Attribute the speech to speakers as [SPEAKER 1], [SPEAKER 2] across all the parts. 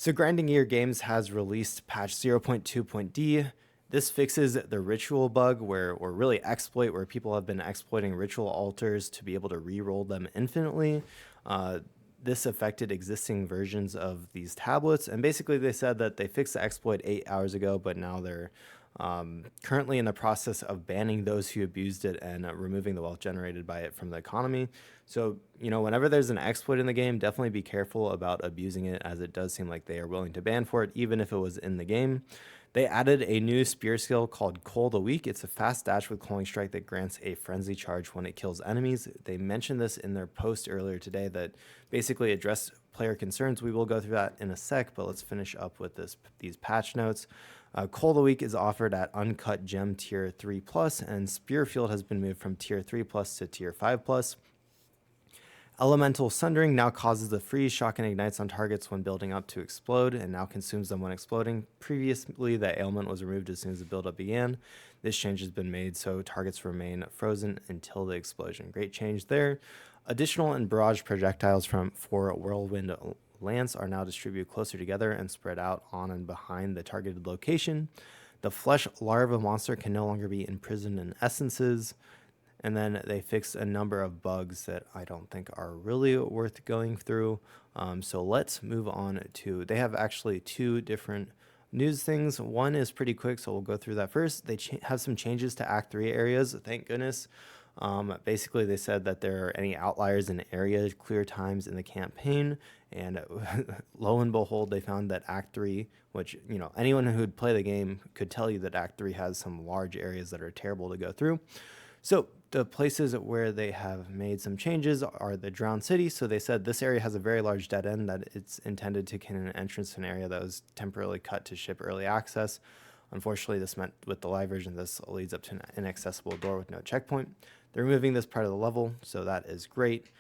[SPEAKER 1] So Grinding Gear Games has released patch 0.2.d. This fixes the ritual bug or really exploit where people have been exploiting ritual altars to be able to re-roll them infinitely. This affected existing versions of these tablets, and basically they said that they fixed the exploit 8 hours ago, but now they're currently in the process of banning those who abused it and removing the wealth generated by it from the economy. So, whenever there's an exploit in the game, definitely be careful about abusing it, as it does seem like they are willing to ban for it, even if it was in the game. They added a new spear skill called Cull the Weak. It's a fast dash with Culling Strike that grants a frenzy charge when it kills enemies. They mentioned this in their post earlier today that basically addressed player concerns. We will go through that in a sec, but let's finish up with these patch notes. Cull the Weak is offered at Uncut Gem Tier 3+, and Spearfield has been moved from Tier 3+ to Tier 5+. Elemental Sundering now causes the freeze, shock, and ignites on targets when building up to explode, and now consumes them when exploding. Previously, the ailment was removed as soon as the buildup began. This change has been made so targets remain frozen until the explosion. Great change there. Additional and barrage projectiles for Whirlwind Lance are now distributed closer together and spread out on and behind the targeted location. The flesh larva monster can no longer be imprisoned in essences. And then they fixed a number of bugs that I don't think are really worth going through. So let's move on to, they have actually two different news things. One is pretty quick, so we'll go through that first. They have some changes to Act 3 areas, thank goodness. Basically, they said that there are any outliers in area clear times in the campaign. And lo and behold, they found that Act 3, which, anyone who'd play the game could tell you that Act 3 has some large areas that are terrible to go through. So the places where they have made some changes are the Drowned City. So they said this area has a very large dead end that it's intended to can an entrance to an area that was temporarily cut to ship early access. Unfortunately, this meant with the live version, this leads up to an inaccessible door with no checkpoint. They're removing this part of the level, so that is great.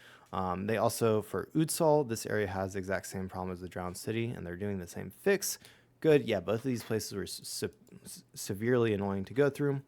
[SPEAKER 1] They also, for Utsal, this area has the exact same problem as the Drowned City, and they're doing the same fix. Good, yeah, both of these places were severely annoying to go through.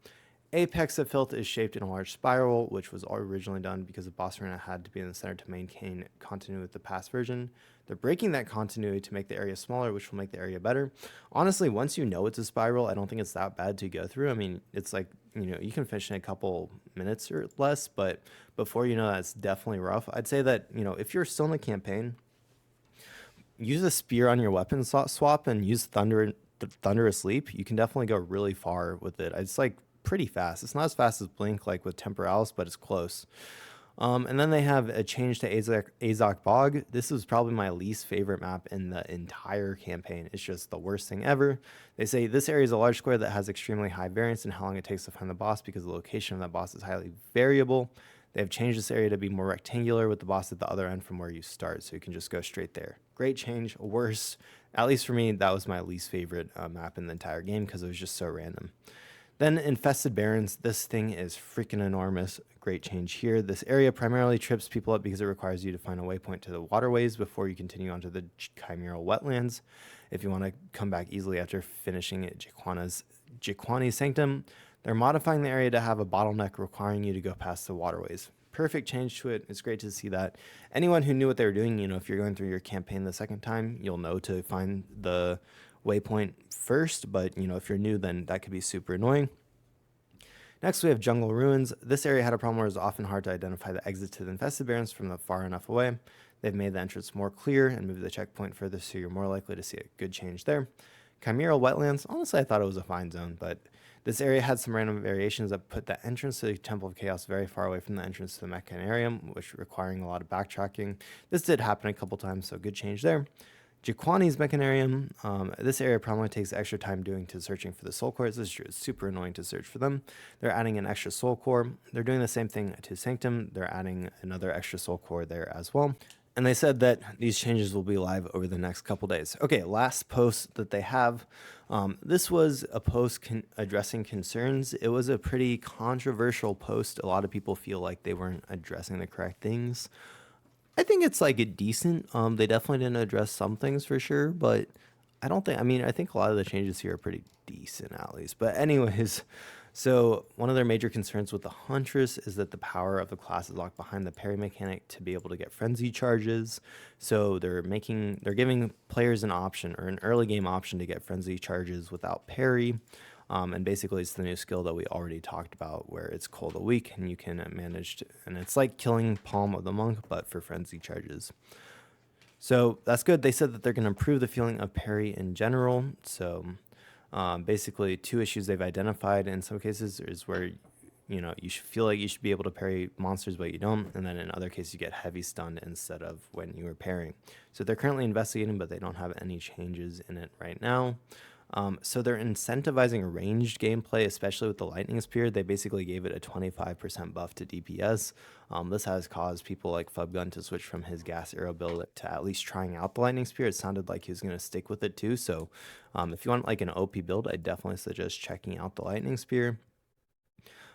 [SPEAKER 1] Apex of Filth is shaped in a large spiral, which was originally done because the boss arena had to be in the center to maintain continuity with the past version. They're breaking that continuity to make the area smaller, which will make the area better. Honestly, once you know it's a spiral, I don't think it's that bad to go through. I mean, it's like, you can finish in a couple minutes or less, but before you know that, it's definitely rough. I'd say that, if you're still in the campaign, use a spear on your weapon swap and use Thunderous Leap. You can definitely go really far with it. It's like pretty fast. It's not as fast as Blink like with Temporalis, but it's close. And then they have a change to Azok Bog. This is probably my least favorite map in the entire campaign. It's just the worst thing ever. They say this area is a large square that has extremely high variance in how long it takes to find the boss because the location of that boss is highly variable. They have changed this area to be more rectangular with the boss at the other end from where you start, so you can just go straight there. Great change. Worse, at least for me, that was my least favorite map in the entire game because it was just so random. Then Infested Barrens, this thing is freaking enormous. Great change here. This area primarily trips people up because it requires you to find a waypoint to the waterways before you continue onto the chimeral wetlands. If you want to come back easily after finishing Jiquani's Sanctum, they're modifying the area to have a bottleneck requiring you to go past the waterways. Perfect change to it. It's great to see that. Anyone who knew what they were doing, if you're going through your campaign the second time, you'll know to find the waypoint first, but if you're new, then that could be super annoying. Next, we have Jungle Ruins. This area had a problem where it was often hard to identify the exit to the Infested Barrens from the far enough away. They've made the entrance more clear and moved the checkpoint further, so you're more likely to see a good change there. Chimeral Wetlands, honestly, I thought it was a fine zone, but this area had some random variations that put the entrance to the Temple of Chaos very far away from the entrance to the Mechanarium, which requiring a lot of backtracking. This did happen a couple times, so good change there. Jiquani's Mechanarium, this area probably takes extra time doing to searching for the soul cores. This is true. It's super annoying to search for them. They're adding an extra soul core. They're doing the same thing to Sanctum. They're adding another extra soul core there as well. And they said that these changes will be live over the next couple days. Okay, last post that they have. This was a post addressing concerns. It was a pretty controversial post. A lot of people feel like they weren't addressing the correct things. I think it's like a decent. They definitely didn't address some things for sure, but I think a lot of the changes here are pretty decent at least. But anyways, So one of their major concerns with the Huntress is that the power of the class is locked behind the parry mechanic to be able to get frenzy charges. So they're giving players an option or an early game option to get frenzy charges without parry. And basically it's the new skill that we already talked about where it's Cull the Weak and you can manage to, and it's like killing Palm of the Monk, but for frenzy charges. So that's good. They said that they're going to improve the feeling of parry in general. So basically, two issues they've identified in some cases is where you should feel like you should be able to parry monsters, but you don't, and then in other cases you get heavy stunned instead of when you were parrying. So they're currently investigating, but they don't have any changes in it right now. So they're incentivizing ranged gameplay, especially with the Lightning Spear. They basically gave it a 25% buff to DPS. This has caused people like Fubgun to switch from his gas arrow build to at least trying out the Lightning Spear. It sounded like he was going to stick with it too. So if you want like an OP build, I definitely suggest checking out the Lightning Spear.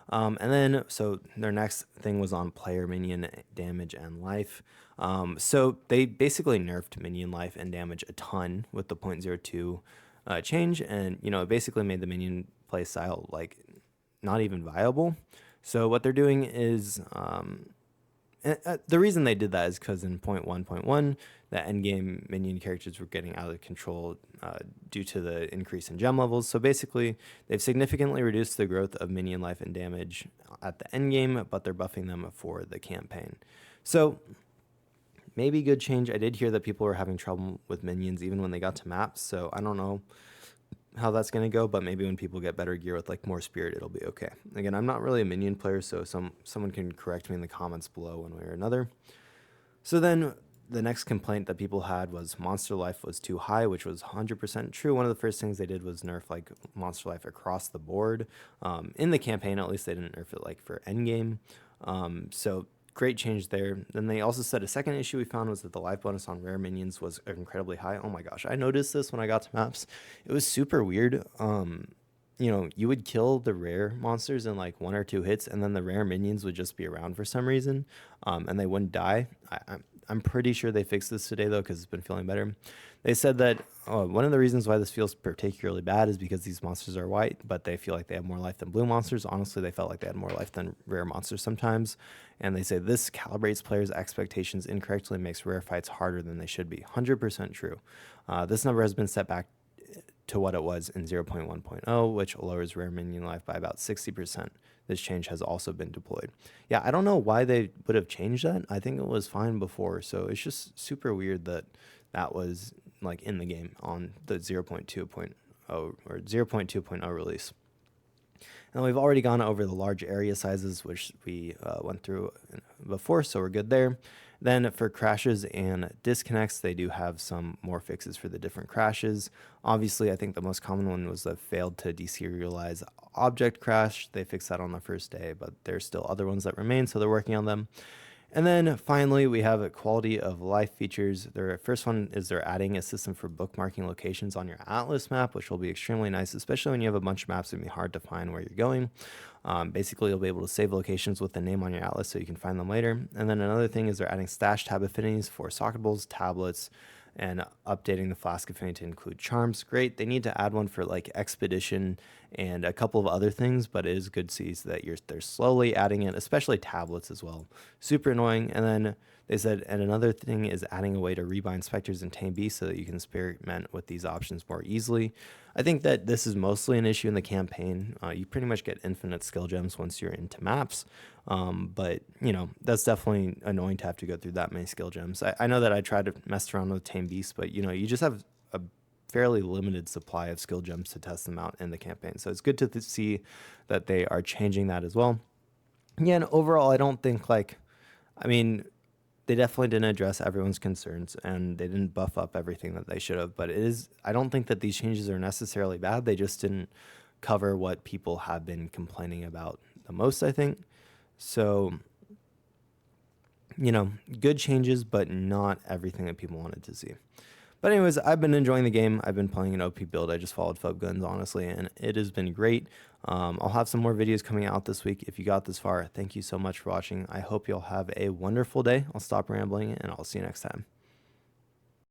[SPEAKER 1] And then, so their next thing was on player minion damage and life. So they basically nerfed minion life and damage a ton with the 0.02 change, and it basically made the minion play style like not even viable. So what they're doing is the reason they did that is because in 0.1.1 the endgame minion characters were getting out of control due to the increase in gem levels. So basically they've significantly reduced the growth of minion life and damage at the endgame, but they're buffing them for the campaign. So maybe good change. I did hear that people were having trouble with minions even when they got to maps, so I don't know how that's going to go, but maybe when people get better gear with like more spirit, it'll be okay. Again, I'm not really a minion player, so someone can correct me in the comments below one way or another. So then the next complaint that people had was monster life was too high, which was 100% true. One of the first things they did was nerf like monster life across the board. In the campaign, at least they didn't nerf it like for endgame. So great change there. Then they also said a second issue we found was that the life bonus on rare minions was incredibly high. Oh my gosh, I noticed this when I got to maps. It was super weird. You would kill the rare monsters in like 1 or 2 hits, and then the rare minions would just be around for some reason, and they wouldn't die. I'm pretty sure they fixed this today though, because it's been feeling better. They said that one of the reasons why this feels particularly bad is because these monsters are white, but they feel like they have more life than blue monsters. Honestly, they felt like they had more life than rare monsters sometimes. And they say this calibrates players' expectations incorrectly and makes rare fights harder than they should be. 100% true. This number has been set back to what it was in 0.1.0, which lowers rare minion life by about 60%. This change has also been deployed. Yeah, I don't know why they would have changed that. I think it was fine before, so it's just super weird that that was like in the game on the 0.2.0 or 0.2.0 release. And we've already gone over the large area sizes, which we went through before, so we're good there. Then for crashes and disconnects, they do have some more fixes for the different crashes. Obviously, I think the most common one was the failed to deserialize object crash. They fixed that on the first day, but there's still other ones that remain, so they're working on them. And then finally, we have a quality of life features. Their first one is they're adding a system for bookmarking locations on your Atlas map, which will be extremely nice, especially when you have a bunch of maps. It's going to be hard to find where you're going. Basically, you'll be able to save locations with the name on your Atlas so you can find them later. And then another thing is they're adding stash tab affinities for socketables, tablets, and updating the flask affinity to include charms. Great. They need to add one for like expedition and a couple of other things, but it is good to see that they're slowly adding it, especially tablets as well. Super annoying. And then they said, and another thing is adding a way to rebind specters and tame beasts so that you can experiment with these options more easily. I think that this is mostly an issue in the campaign. You pretty much get infinite skill gems once you're into maps. But that's definitely annoying to have to go through that many skill gems. I know that I tried to mess around with tame beasts, but you just have a fairly limited supply of skill gems to test them out in the campaign. So it's good to see that they are changing that as well. Yeah, and overall, I don't think they definitely didn't address everyone's concerns, and they didn't buff up everything that they should have. But I don't think that these changes are necessarily bad. They just didn't cover what people have been complaining about the most, I think. So, good changes, but not everything that people wanted to see. But anyways, I've been enjoying the game. I've been playing an OP build. I just followed Fubguns, honestly, and it has been great. I'll have some more videos coming out this week. If you got this far, thank you so much for watching. I hope you'll have a wonderful day. I'll stop rambling, and I'll see you next time.